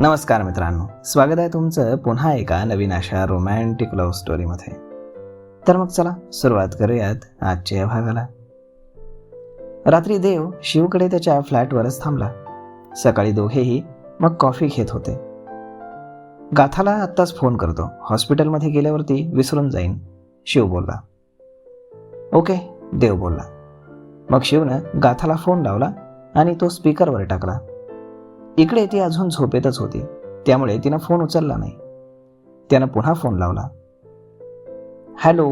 नमस्कार मित्रांनो, स्वागत आहे तुमचं पुन्हा एका नवीन अशा रोमॅन्टिक लव्ह स्टोरीमध्ये. तर मग चला सुरुवात करूयात आजच्या या भागाला. रात्री देव शिवकडे त्याच्या फ्लॅटवरच थांबला. सकाळी दोघेही मग कॉफी घेत होते. गाथाला आत्ताच फोन करतो, हॉस्पिटलमध्ये गेल्यावरती विसरून जाईन, शिव बोलला. ओके, देव बोलला. मग शिवनं गाथाला फोन लावला आणि तो स्पीकरवर टाकला. इकडे ती अजून झोपेतच होती, त्यामुळे तिनं फोन उचलला नाही. त्यानं पुन्हा फोन लावला. हॅलो,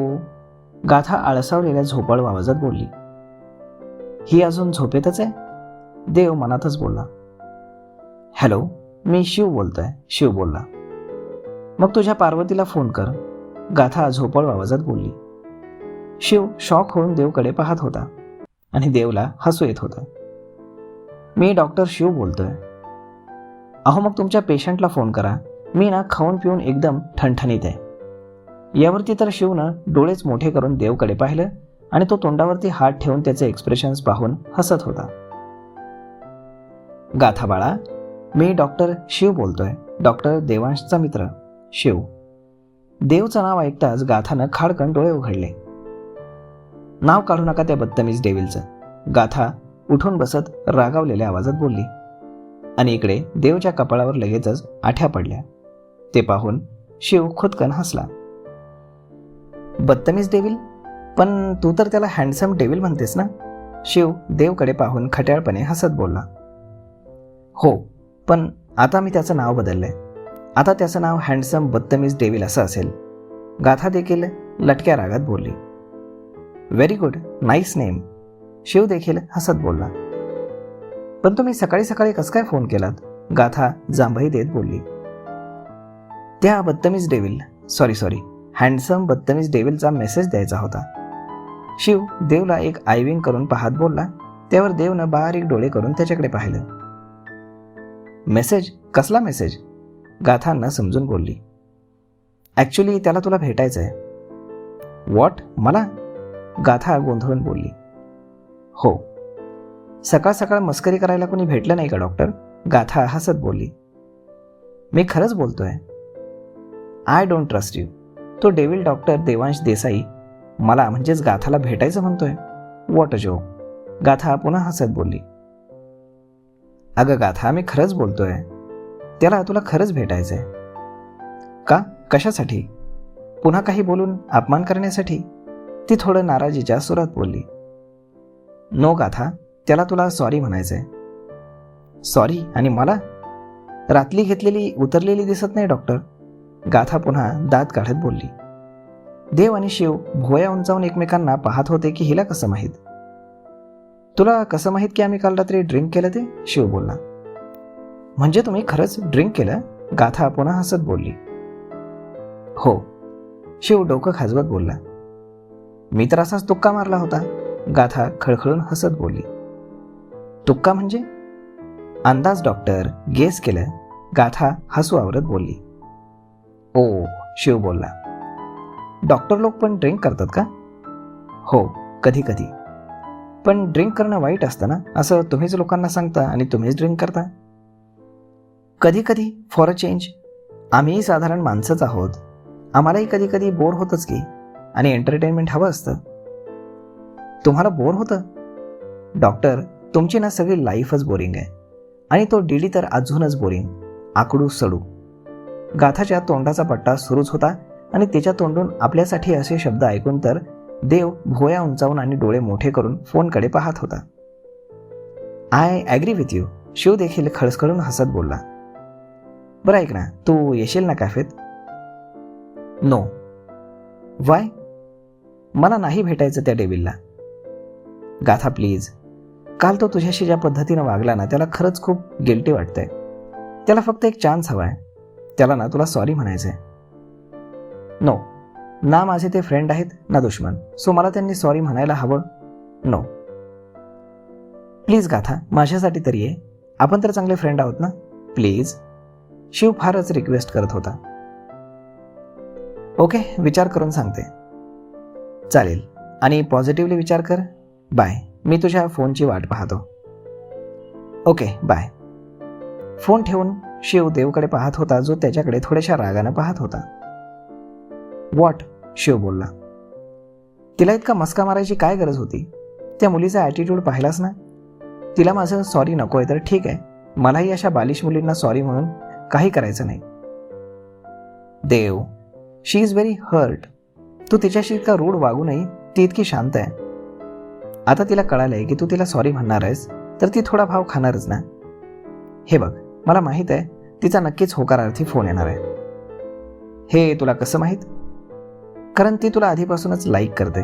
गाथा आळसावलेल्या झोपाळू आवाजात बोलली. ही अजून झोपेतच आहे, देव मनातच बोलला. हॅलो, मी शिव बोलतोय, शिव बोलला. मग तुझ्या पार्वतीला फोन कर, गाथा झोपाळू आवाजात बोलली. शिव शॉक होऊन देवकडे पाहत होता आणि देवला हसू येत होतं. मी डॉक्टर शिव बोलतोय. अहो, मग तुमच्या पेशंटला फोन करा, मी ना खाऊन पिऊन एकदम ठणठणीत आहे. यावरती तर शिवनं डोळेच मोठे करून देवकडे पाहिलं आणि तो तोंडावरती हात ठेवून त्याचे एक्सप्रेशन्स पाहून हसत होता. गाथा बाळा, मी डॉक्टर शिव बोलतोय, डॉक्टर देवांशचा मित्र शिव. देवचं नाव ऐकताच गाथानं खाडकन डोळे उघडले. नाव काढू नका त्या बदतमीज डेव्हिलचं, गाथा उठून बसत रागावलेल्या आवाजात बोलली. आणि इकडे देवच्या कपाळावर लगेचच आठ्या पडल्या. ते पाहून शिव खुदकन हसला. बदतमीज डेव्हिल? पण तू तर त्याला हँडसम डेव्हिल म्हणतेस ना? शिव देवकडे पाहून खट्याळपणे हसत बोलला. हो, पण आता मी त्याचं नाव बदललंय. आता त्याचं नाव हँडसम बदतमीज डेव्हिल असं असेल. गाथा देखील लटक्या रागात बोलली. Very good, nice name, Shiv देखील हसत बोलला. पण तुम्ही सकाळी सकाळी कसं काय फोन केलात? गाथा जांभई देत बोलली. त्या बदतमीज डेव्हिल, सॉरी हँडसम बदतमीज डेव्हिलचा मेसेज द्यायचा होता. शिव देवला एक आयविंग करून पाहत बोलला. त्यावर देवनं बारीक डोळे करून त्याच्याकडे पाहिलं. मेसेज? कसला मेसेज? गाथा न समजून बोलली. ॲक्च्युली त्याला तुला भेटायचं आहे. व्हॉट? मला? गाथा गोंधळून बोलली. हो. सकाळ सकाळ मस्करी करायला कोणी भेटलं नाही का डॉक्टर? गाथा हसत बोलली. मी खरंच बोलतोय. I don't trust you. तो डेव्हिल डॉक्टर देवांश देसाई मला म्हणजेच गाथाला भेटायचं म्हणतोय. What a joke. गाथा पुन्हा हसत बोलली. अगं गाथा, मी खरंच बोलतोय. त्याला तुला खरंच भेटायचंय. का? कशासाठी? पुन्हा काही बोलून अपमान करण्यासाठी? ती थोडं नाराजीच्या सुरात बोलली. नो गाथा, त्याला तुला सॉरी म्हणायचंय. सॉरी? आणि मला? रातली घेतलेली उतरलेली दिसत नाही डॉक्टर. गाथा पुन्हा दात काढत बोलली. देव आणि शिव भोया उंचावून एकमेकांना पाहत होते की हिला कसं माहीत. तुला कसं माहीत की आम्ही काल रात्री ड्रिंक केलं ते? शिव बोलला. म्हणजे तुम्ही खरंच ड्रिंक केलं? गाथा पुन्हा हसत बोलली. हो, शिव डोकं खाजवत बोलला. मी तर असाच तुक्का मारला होता. गाथा खळखळून हसत बोलली. तुक्का म्हणजे? अंदाज डॉक्टर, गेस केलं. गाथा हसू आवरत बोलली. ओ, शिव बोलला. डॉक्टर लोक पण ड्रिंक करतात का? हो, कधी कधी. पण ड्रिंक करणं वाईट असतं ना, असं तुम्हीच लोकांना सांगता आणि तुम्हीच ड्रिंक करता. कधी कधी, फॉर अ चेंज. आम्हीही साधारण माणसंच आहोत. आम्हालाही कधी कधी बोर होतच की, आणि एंटरटेनमेंट हवं असतं. तुम्हाला बोर होतं? डॉक्टर, तुमची ना सगळी लाईफच बोरिंग आहे. आणि तो डीडी तर अजूनच बोरिंग, आकडू सडू. गाथाच्या तोंडाचा पट्टा सुरूच होता आणि तिच्या तोंडून आपल्यासाठी असे शब्द ऐकून तर देव भोया उंचावून आणि डोळे मोठे करून फोनकडे पाहत होता. I agree with you. Shiv देखील खळखळून हसत बोलला. बरं ऐक ना, तू येशील ना कॅफेत? नो. वाय? मला नाही भेटायचं त्या डेव्हिलला. गाथा प्लीज, काल तो तुझ्याशी ज्या पद्धतीनं वागला ना, त्याला खरंच खूप गिल्टी वाटतंय. त्याला फक्त एक चान्स हवाय. त्याला ना तुला सॉरी म्हणायचंय. नो, ना माझे ते फ्रेंड आहेत ना दुश्मन, सो मला त्यांनी सॉरी म्हणायला हवं. नो प्लीज गाथा, माझ्यासाठी तरी ये. आपण तर चांगले फ्रेंड आहोत ना, प्लीज. शिव फारच रिक्वेस्ट करत होता. ओके, विचार करून सांगते. चालेल, आणि पॉझिटिव्हली विचार कर. बाय, मी तुझ्या फोनची वाट पाहतो. Okay, bye. फोन ठेवून शिव देवकडे पाहत होता, जो त्याच्याकडे थोड्याशा रागानं पाहत होता. व्हॉट? शिव बोलला. तिला इतका मस्का मारायची काय गरज होती? त्या मुलीचा ॲटिट्यूड पाहिलास ना? तिला माझं सॉरी नको आहे तर ठीक आहे, मलाही अशा बालिश मुलींना सॉरी म्हणून काही करायचं नाही. देव, शी इज व्हेरी हर्ट. तू तिच्याशी इतका रूढ वागू नये. ती इतकी शांत आहे. आता तिला कळालंय की तू तिला सॉरी म्हणणार आहेस तर ती थोडा भाव खाणारच ना. हे बघ, मला माहीत आहे तिचा नक्कीच होकारार्थी फोन येणार आहे. हे तुला कसं माहीत? कारण ती तुला आधीपासूनच लाईक करते,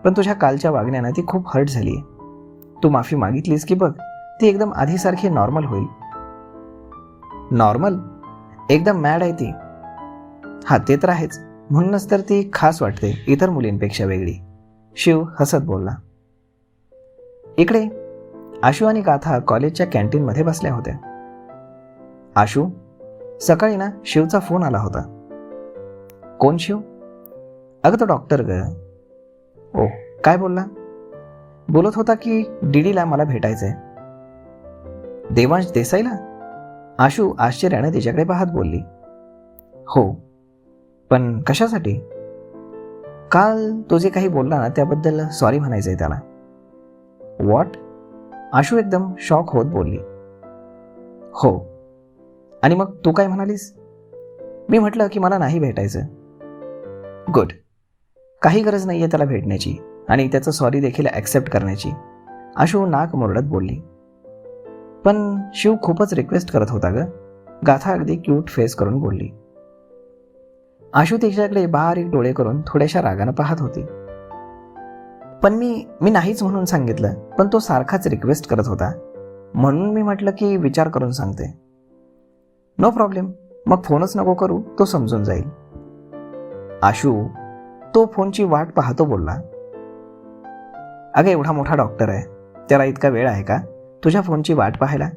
पण तुझ्या कालच्या वागण्यानं ती खूप हर्ट झाली आहे. तू माफी मागितलीस की बघ, ती एकदम आधीसारखी नॉर्मल होईल. नॉर्मल? एकदम मॅड आहे ती. हा, ते तर आहेच. म्हणूनच तर ती खास वाटते, इतर मुलींपेक्षा वेगळी. शिव हसत बोलला. इकडे आशू आणि गाथा कॉलेजच्या कॅन्टीनमध्ये बसल्या होत्या. आशू, सकाळी ना शिवचा फोन आला होता. कोण शिव? अगं तो डॉक्टर ग. ओ, काय बोलला? बोलत होता की डीडीला मला भेटायचंय. देवांश देसाईला? आशू आश्चर्याने तिच्याकडे पाहत बोलली. हो, पण कशासाठी? काल तो जे काही बोलला ना त्याबद्दल सॉरी म्हणायचंय त्याला. व्हॉट? आशू एकदम शॉक होत बोलली. हो. आणि मग तू काय म्हणालीस? मी म्हटलं की मला नाही भेटायचं. गुड. काही गरज नाहीये त्याला भेटण्याची आणि त्याचं सॉरी देखील ॲक्सेप्ट करण्याची. आशू नाक मुरडत बोलली. पण शिव खूपच रिक्वेस्ट करत होता ग. गाथा अगदी क्यूट फेस करून बोलली. आशू तिच्याकडे बारीक डोळे करून थोड्याशा रागानं पाहत होती. पण मी नाहीच म्हणून सांगितलं, पण तो सारखाच रिक्वेस्ट करत होता, म्हणून मी म्हटलं की विचार करून सांगते. नो प्रॉब्लेम, मग फोनच नको करू, तो समजून जाईल. आशू, तो फोनची वाट पाहतो बोलला. अगं एवढा मोठा डॉक्टर आहे, त्याला इतका वेळ आहे का तुझ्या फोनची वाट पाहायला?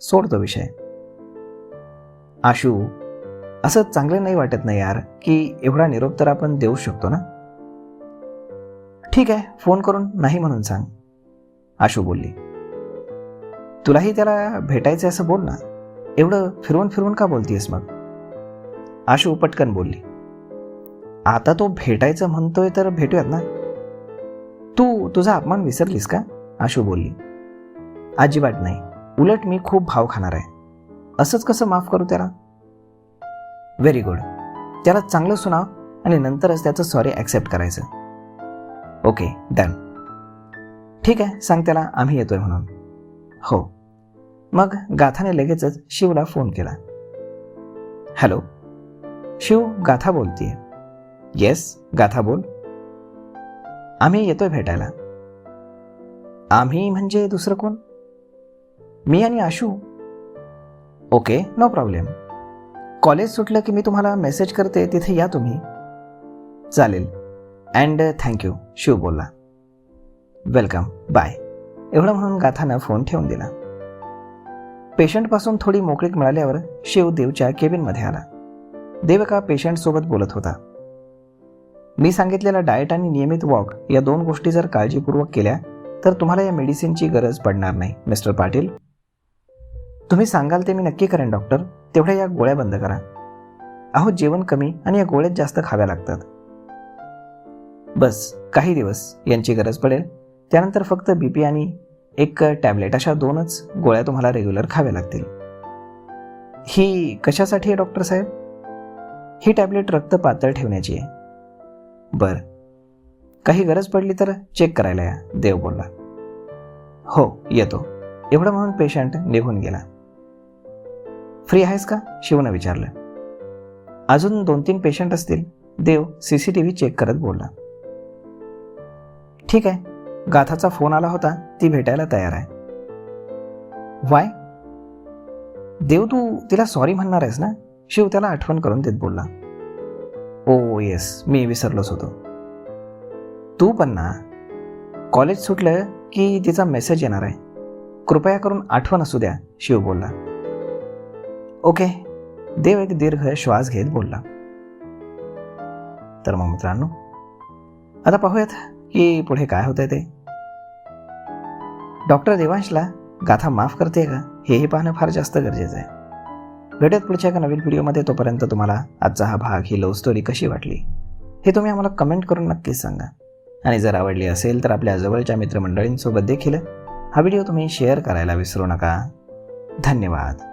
सोड तो विषय. आशू, असं चांगलं नाही वाटत नाही यार, की एवढा निरोप तर आपण देऊ शकतो ना. ठीक आहे, फोन करून नाही म्हणून सांग, आशू बोलली. तुलाही त्याला भेटायचं असं बोल ना. एवढं फिरवून फिरवून का बोलतीयस मग? आशू पटकन बोलली. आता तो भेटायचं म्हणतोय तर भेटूयात ना. तू तुझा अपमान विसरलीस का? आशू बोलली. अजिबात नाही, उलट मी खूप भाव खाणार आहे. असंच कसं माफ करू त्याला? Very good. त्याला चांगलं सुनाव आणि नंतरच त्याचं सॉरी ॲक्सेप्ट करायचं. Okay, done. ठीक आहे, सांग त्याला आम्ही येतोय म्हणून. हो. मग गाथाने लगेचच शिवला फोन केला. हॅलो शिव, गाथा बोलतीये. येस गाथा बोल. आम्ही येतोय भेटायला. आम्ही म्हणजे दुसरं कोण? मी आणि Ashu. Okay, no problem. College सुटलं की मी तुम्हाला मेसेज करते, तिथे या तुम्ही. चालेल. अँड थँक्यू, शिव बोलला. Welcome, bye. एवढं म्हणून गाथानं फोन ठेवून दिला. पेशंटपासून थोडी मोकळीक मिळाल्यावर शिव देवच्या केबिनमध्ये आला. देव एका पेशंटसोबत बोलत होता. मी सांगितलेला डाएट आणि नियमित वॉक या 2 गोष्टी जर काळजीपूर्वक केल्या तर तुम्हाला या मेडिसिनची गरज पडणार नाही मिस्टर पाटील. तुम्ही सांगाल ते मी नक्की करेन डॉक्टर. तेवढ्या या गोळ्या बंद करा. अहो जेवण कमी आणि या गोळ्यात जास्त खाव्या लागतात. बस काही दिवस यांची गरज पडेल, त्यानंतर फक्त बीपी आणि एक टॅबलेट अशा 2च गोळ्या तुम्हाला रेग्युलर खाव्या लागतील. ही कशासाठी आहे डॉक्टर साहेब? ही टॅबलेट रक्त पातळ ठेवण्याची आहे. बरं, काही गरज पडली तर चेक करायला या, देव बोलला. हो येतो. एवढं म्हणून पेशंट निघून गेला. फ्री आहेस का? शिवनं विचारलं. अजून 2-3 पेशंट असतील, देव CCTV चेक करत बोलला. ठीक आहे, गाथाचा फोन आला होता, ती भेटायला तयार आहे. वाय? देव तू तिला सॉरी म्हणणार आहेस ना? शिव त्याला आठवण करून देत बोलला. ओ येस, मी विसरलोच होतो. तू पण ना. कॉलेज सुटलं की तिचा मेसेज येणार आहे, कृपया करून आठवण असू द्या, शिव बोलला. ओके. देव एक दीर्घ श्वास घेत बोलला. तर मग मित्रांनो, आता पाहूयात की पुढे काय होतंय ते. डॉक्टर देवांशला गाथा माफ करते का हेही पाहणं फार जास्त गरजेचं आहे. भेटत पुढच्या एका नवीन व्हिडिओमध्ये. तोपर्यंत तुम्हाला आजचा हा भाग, ही लव्ह स्टोरी कशी वाटली हे तुम्ही आम्हाला कमेंट करून नक्कीच सांगा. आणि जर आवडली असेल तर आपल्या जवळच्या मित्रमंडळींसोबत देखील हा व्हिडिओ तुम्ही शेअर करायला विसरू नका. धन्यवाद.